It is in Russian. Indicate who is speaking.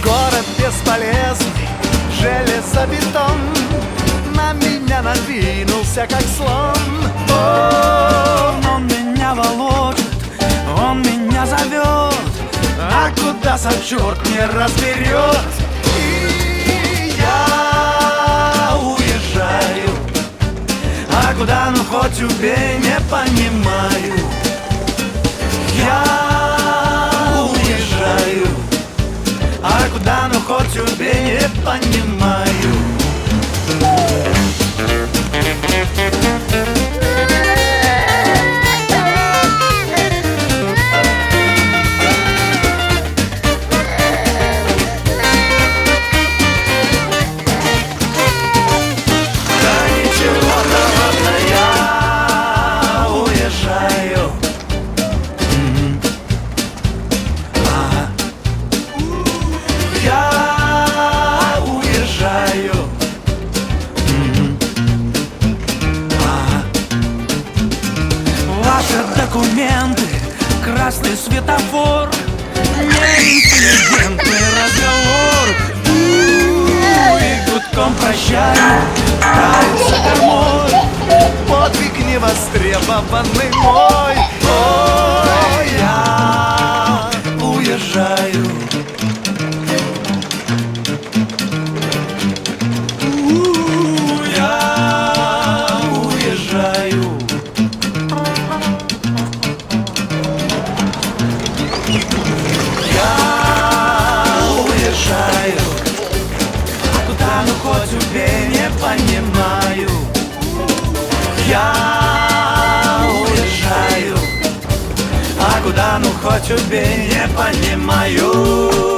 Speaker 1: Город бесполезный, железобетон на меня надвинулся, как слон.
Speaker 2: Он меня волочит, он меня зовет,
Speaker 1: А куда сам черт не разберет. И я уезжаю, а куда, ну хоть убей, не понимаю. Я уезжаю, а куда, ну хоть убей, не понимаю.
Speaker 2: ваши документы, красный светофор, неинтеллигентный разговор. И гудком прощаю, кается кормой,
Speaker 1: Подвиг невостребованный мой. Ой, я уезжаю. Я уезжаю. Я уезжаю. А куда, ну хоть убей, не понимаю. Я уезжаю. А куда, ну хоть убей, не понимаю.